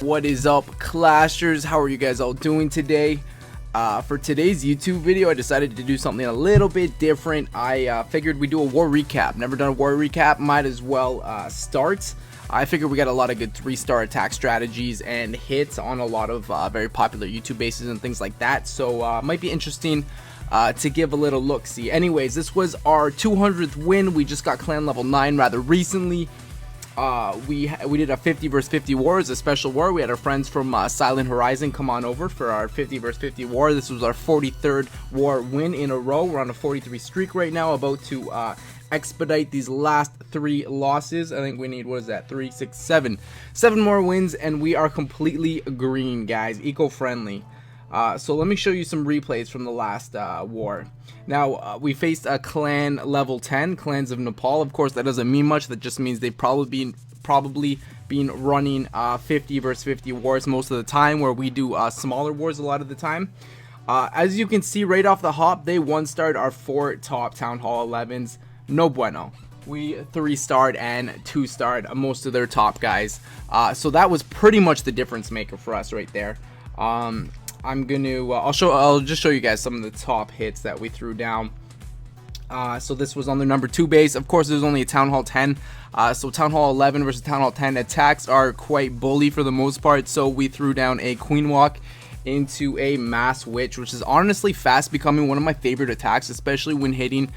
What is up, Clashers? How are you guys all doing today? For today's YouTube video, I decided to do something a little bit different. I figured we'd do a war recap. Never done a war recap, might as well start. I figured we got a lot of good 3-star attack strategies and hits on a lot of very popular YouTube bases and things like that. So might be interesting to give a little look-see. Anyways, this was our 200th win. We just got clan level 9 rather recently. We did a 50 vs 50 war, as a special war. We had our friends from Silent Horizon come on over for our 50 vs 50 war. This was our 43rd war win in a row. We're on a 43 streak right now, about to expedite these last 3 losses. I think we need, what is that, 3, 6, 7 more wins, and we are completely green, guys, eco-friendly. So let me show you some replays from the last war. Now, we faced a clan level 10, Clans of Nepal. Of course, that doesn't mean much. That just means they've probably been running 50 vs 50 wars most of the time, where we do smaller wars a lot of the time. As you can see right off the hop, they 1-starred our 4 top Town Hall 11s. No bueno. We 3-starred and 2-starred most of their top guys. So that was pretty much the difference maker for us right there. I'm gonna I'll just show you guys some of the top hits that we threw down. So this was on the number 2 base. Of course, there's only a Town Hall 10, so Town Hall 11 versus Town Hall 10 attacks are quite bully for the most part. So we threw down a Queen Walk into a Mass Witch, which is honestly fast becoming one of my favorite attacks, especially when hitting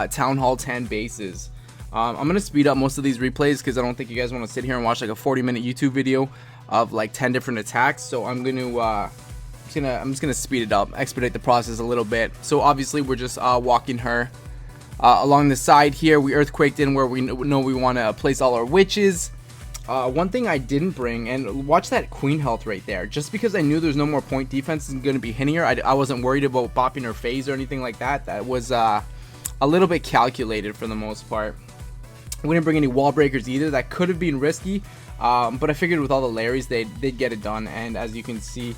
Town Hall 10 bases. I'm gonna speed up most of these replays because I don't think you guys want to sit here and watch like a 40-minute YouTube video of like 10 different attacks. So I'm just gonna speed it up, expedite the process a little bit. So obviously we're just walking her along the side here. We earthquaked in where we know we want to place all our witches. One thing I didn't bring, and watch that queen health right there, just because I knew there's no more point defense is going to be hitting her. I wasn't worried about bopping her phase or anything like that. That was a little bit calculated for the most part. We didn't bring any wall breakers either. That could have been risky, but I figured with all the Larrys they'd get it done. And as you can see,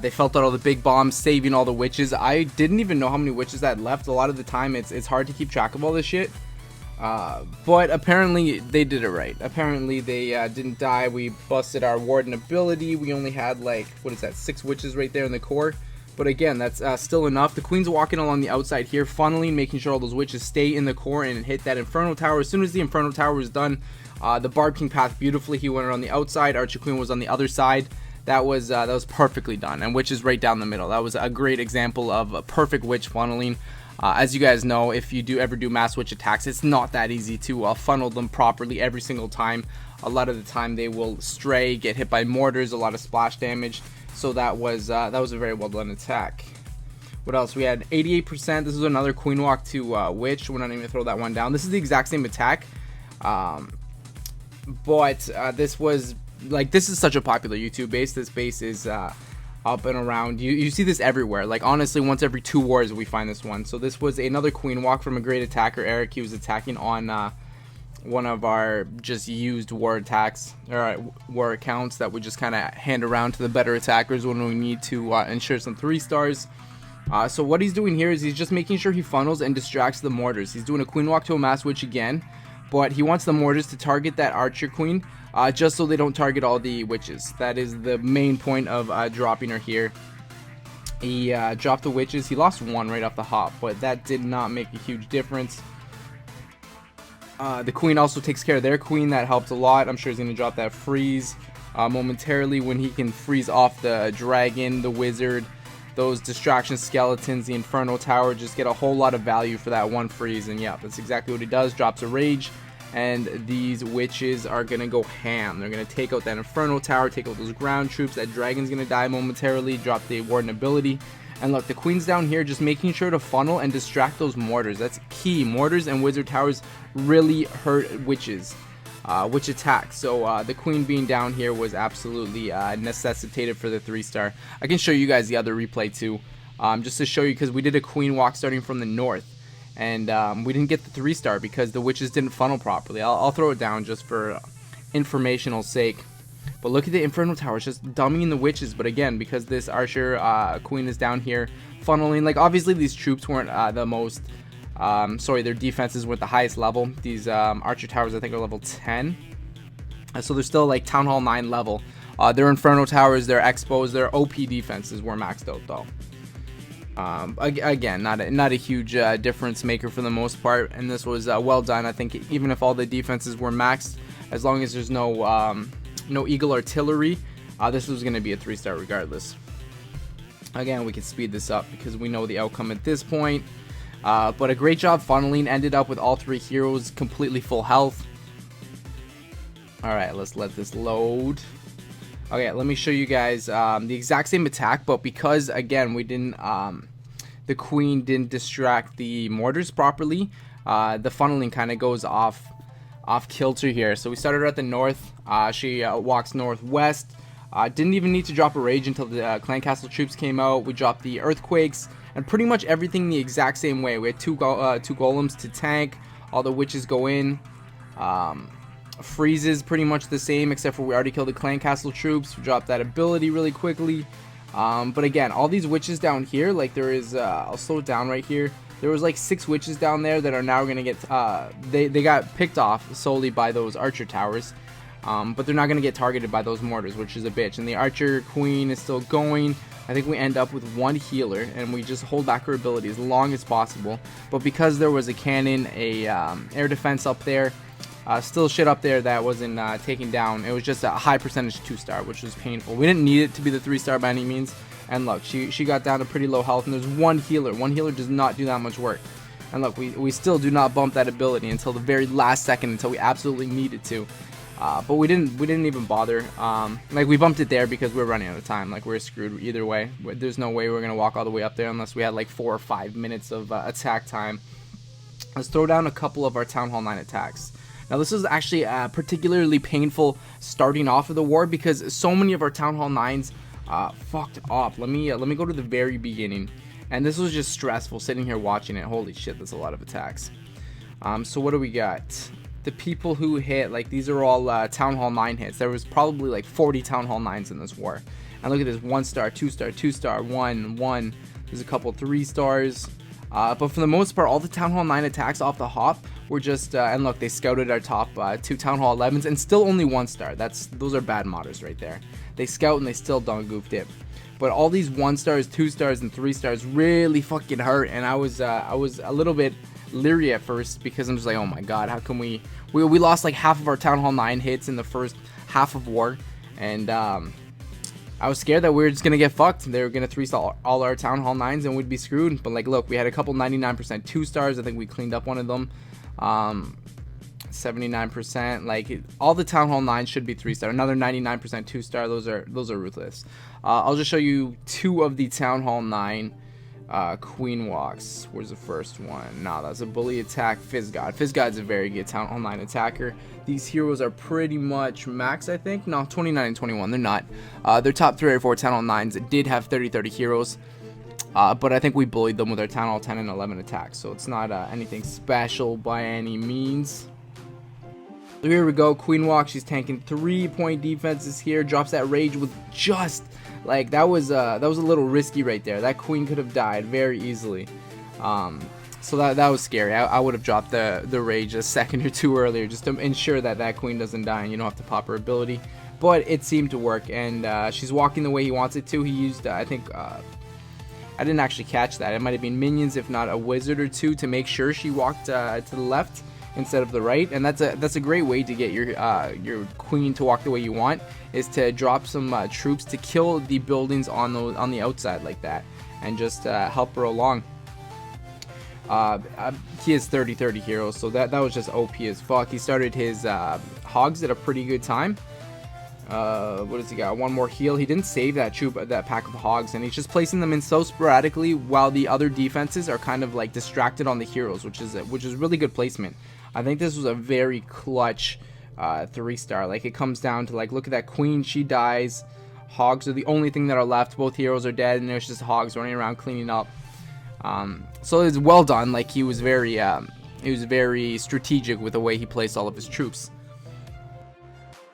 they felt out all the big bombs, saving all the witches. I didn't even know how many witches I had left. A lot of the time it's hard to keep track of all this shit, but apparently they did it right. Apparently they didn't die. We busted our warden ability. We only had like, what is that, 6 witches right there in the core, but again, that's still enough. The queen's walking along the outside here, funneling, making sure all those witches stay in the core and hit that Inferno Tower. As soon as the Inferno Tower was done, the Barb King pathed beautifully. He went around the outside. Archer Queen was on the other side. That was perfectly done, and witch is right down the middle. That was a great example of a perfect witch funneling. As you guys know, if you ever do mass witch attacks, it's not that easy to funnel them properly every single time. A lot of the time they will stray, get hit by mortars, a lot of splash damage. So that was a very well done attack. What else? We had 88%. This is another queen walk to witch. We're not even gonna throw that one down. This is the exact same attack, but this was, like, this is such a popular YouTube base. This base is up and around. You see this everywhere. Like, honestly, once every 2 wars we find this one. So this was another queen walk from a great attacker, Eric. He was attacking on one of our just used war attacks, or war accounts that we just kind of hand around to the better attackers when we need to ensure some 3 stars. So what he's doing here is he's just making sure he funnels and distracts the mortars. He's doing a queen walk to a mass witch again, but he wants the mortars to target that archer queen, just so they don't target all the witches. That is the main point of dropping her here. He dropped the witches. He lost 1 right off the hop, but that did not make a huge difference. The queen also takes care of their queen. That helped a lot. I'm sure he's going to drop that freeze momentarily when he can freeze off the dragon, the wizard, those distraction skeletons, the Inferno Tower. Just get a whole lot of value for that 1 freeze. And yeah, that's exactly what he does. Drops a rage. And these witches are gonna go ham. They're gonna take out that Inferno Tower, take out those ground troops. That dragon's gonna die momentarily, drop the warden ability. And look, the queen's down here just making sure to funnel and distract those mortars. That's key. Mortars and wizard towers really hurt witches, witch attacks. So the queen being down here was absolutely necessitated for the 3-star. I can show you guys the other replay too, just to show you, because we did a queen walk starting from the north. And we didn't get the 3-star because the witches didn't funnel properly. I'll throw it down just for informational sake. But look at the Inferno Tower, it's just dummying the witches. But again, because this Archer Queen is down here funneling, like, obviously these troops weren't the most, their defenses weren't the highest level. These Archer Towers, I think, are level 10. So they're still like Town Hall 9 level. Their Inferno Towers, their Expos, their OP defenses were maxed out though. Again, not a huge difference maker for the most part, and this was well done. I think even if all the defenses were maxed, as long as there's no Eagle Artillery, this was going to be a 3-star regardless. Again, we can speed this up because we know the outcome at this point. But a great job funneling. Ended up with all 3 heroes completely full health. Alright, let's let this load. Okay, let me show you guys the exact same attack, but because again we didn't the queen didn't distract the mortars properly, the funneling kind of goes off kilter here. So we started her at the north. She walks northwest. Didn't even need to drop a rage until the clan castle troops came out. We dropped the earthquakes and pretty much everything the exact same way. We had two golems to tank. All the witches go in. Freezes pretty much the same, except for we already killed the clan castle troops. We dropped that ability really quickly. But again, all these witches down here, like there is, I'll slow it down right here. There was like 6 witches down there that are now gonna get, they got picked off solely by those archer towers. But they're not gonna get targeted by those mortars, which is a bitch. And the archer queen is still going. I think we end up with 1 healer, and we just hold back her ability as long as possible. But because there was a cannon, a air defense up there, still shit up there that wasn't taken down. It was just a high percentage 2-star, which was painful. We didn't need it to be the 3-star by any means. And look, she got down to pretty low health, and there's 1 healer. 1 healer does not do that much work. And look, we still do not bump that ability until the very last second, until we absolutely needed to. But we didn't even bother. Like we bumped it there because we were running out of time. Like we're screwed either way. There's no way we're gonna walk all the way up there unless we had like 4 or 5 minutes of attack time. Let's throw down a couple of our Town Hall 9 attacks. Now this was actually particularly painful starting off of the war because so many of our Town Hall 9s fucked up. Let me go to the very beginning, and this was just stressful sitting here watching it. Holy shit, that's a lot of attacks. So what do we got? The people who hit, like these are all Town Hall 9 hits. There was probably like 40 Town Hall 9s in this war. And look at this, 1-star, 2-star, 2-star, 1. There's a couple 3-stars. But for the most part, all the Town Hall 9 attacks off the hop were just, and look, they scouted our top 2 Town Hall 11s and still only 1-star. Those are bad modders right there. They scout and they still done goofed it. But all these 1-stars, 2-stars, and 3-stars really fucking hurt, and I was a little bit leery at first because I'm just like, oh my god, how can we lost like half of our Town Hall 9 hits in the first half of war, and I was scared that we were just gonna get fucked. They were gonna 3-star all our Town Hall 9s and we'd be screwed. But like, look, we had a couple 99% 2-stars. I think we cleaned up one of them. 79%. Like all the Town Hall 9s should be 3-star. Another 99% 2-star. Those are ruthless. I'll just show you 2 of the Town Hall 9 queen walks. Where's the first one? Nah, that's a bully attack. Fizzgod. Fizzgod's a very good Town Hall 9 attacker. These heroes are pretty much max, I think. No, 29 and 21. They're not. Their top 3 or 4 Town Hall 9s did have 30 heroes. But I think we bullied them with our Town Hall 10 and 11 attacks. So it's not anything special by any means. So here we go. Queen walk. She's tanking 3-point defenses here. Drops that rage with just... like that was a little risky right there. That queen could have died very easily. So that was scary. I would have dropped the rage a second or 2 earlier just to ensure that queen doesn't die and you don't have to pop her ability. But it seemed to work, and she's walking the way he wants it to. He used I think I didn't actually catch that. It might have been minions, if not a wizard or 2, to make sure she walked to the left instead of the right. And that's a great way to get your queen to walk the way you want, is to drop some troops to kill the buildings on the outside like that, and just help her along. He has 30 heroes, so that was just OP as fuck. He started his hogs at a pretty good time. What does he got? 1 more heal. He didn't save that pack of hogs, and he's just placing them in so sporadically while the other defenses are kind of like distracted on the heroes, which is really good placement. I think this was a very clutch 3-star. Like, it comes down to, like, look at that queen, she dies. Hogs are the only thing that are left. Both heroes are dead, and there's just hogs running around cleaning up. So it's well done. Like, he was very strategic with the way he placed all of his troops.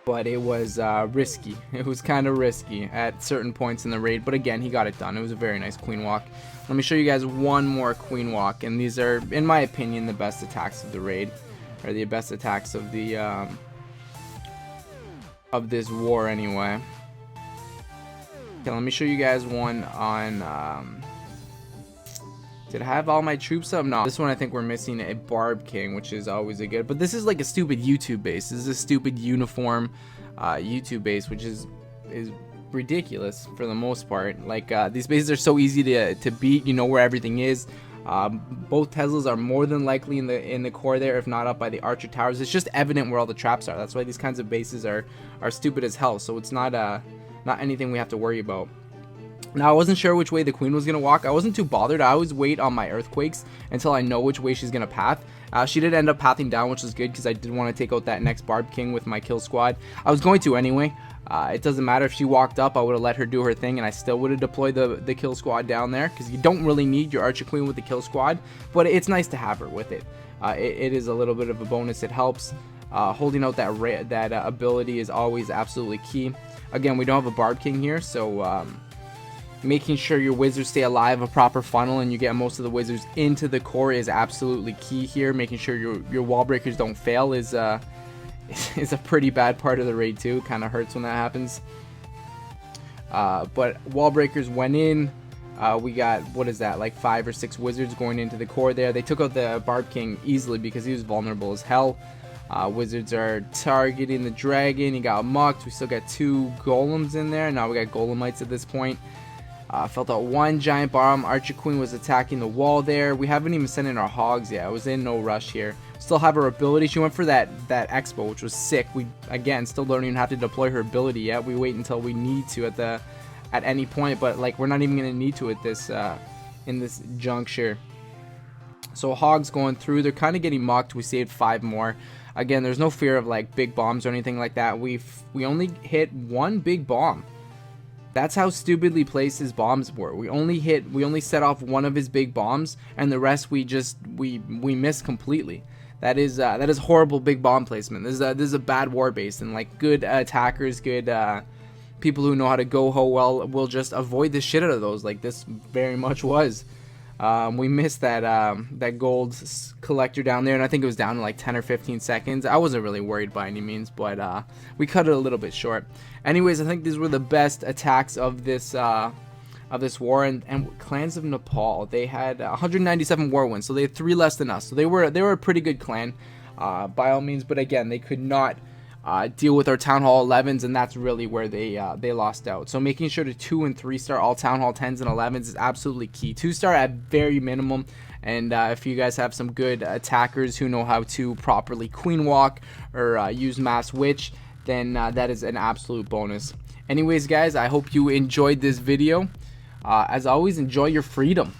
But it was risky. It was kind of risky at certain points in the raid, but again, he got it done. It was a very nice queen walk. Let me show you guys 1 more queen walk, and these are, in my opinion, the best attacks of the raid, or the best attacks of the of this war anyway. Okay, let me show you guys one on, did I have all my troops up? No. This one I think we're missing a Barb King, which is always a good, but this is like a stupid YouTube base. This is a stupid uniform YouTube base, which is ridiculous for the most part. Like these bases are so easy to beat. You know where everything is. Both Teslas are more than likely in the core there, if not up by the Archer towers. It's just evident where all the traps are. That's why these kinds of bases are stupid as hell. So it's not anything we have to worry about. Now, I wasn't sure which way the queen was going to walk. I wasn't too bothered. I always wait on my earthquakes until I know which way she's going to path. She did end up pathing down, which was good because I did want to take out that next Barb King with my kill squad. I was going to anyway. It doesn't matter if she walked up. I would have let her do her thing, and I still would have deployed the kill squad down there because you don't really need your Archer Queen with the kill squad, but it's nice to have her with it. It is a little bit of a bonus. It helps. Holding out that ability is always absolutely key. Again, we don't have a Barb King here, so making sure your wizards stay alive, a proper funnel, and you get most of the wizards into the core is absolutely key here. Making sure your wall breakers don't fail is a pretty bad part of the raid too. Kind of hurts when that happens. But wall breakers went in. We got, what is that, like 5 or 6 wizards going into the core there. They took out the Barb King easily because he was vulnerable as hell. Wizards are targeting the dragon. He got mucked. We still got 2 golems in there. Now we got golemites at this point. Felt out 1 giant bomb. Archer Queen was attacking the wall there. We haven't even sent in our hogs yet. I was in no rush here. Still have her ability. She went for that expo, which was sick. We, again, still don't even have to deploy her ability yet. We wait until we need to at any point, but like we're not even gonna need to at this in this juncture. So hogs going through. They're kind of getting mocked. We saved 5 more. Again, there's no fear of like big bombs or anything like that. We only hit 1 big bomb. That's how stupidly placed his bombs were. We only set off 1 of his big bombs, and the rest we missed completely. That is horrible big bomb placement. This is a bad war base, and like good attackers, good people who know how to go well will just avoid the shit out of those. Like this very much was. We missed that gold collector down there, and I think it was down to like 10 or 15 seconds. I wasn't really worried by any means, but we cut it a little bit short. Anyways, I think these were the best attacks of this war. And Clans of Nepal, they had 197 war wins, so they had 3 less than us. So they were a pretty good clan, by all means. But again, they could not deal with our Town Hall 11s, and that's really where they lost out. So making sure to 2 and 3 star all Town Hall 10s and 11s is absolutely key. 2 star at very minimum. And if you guys have some good attackers who know how to properly queen walk or use mass witch, then that is an absolute bonus. Anyways, guys, I hope you enjoyed this video. As always, enjoy your freedom.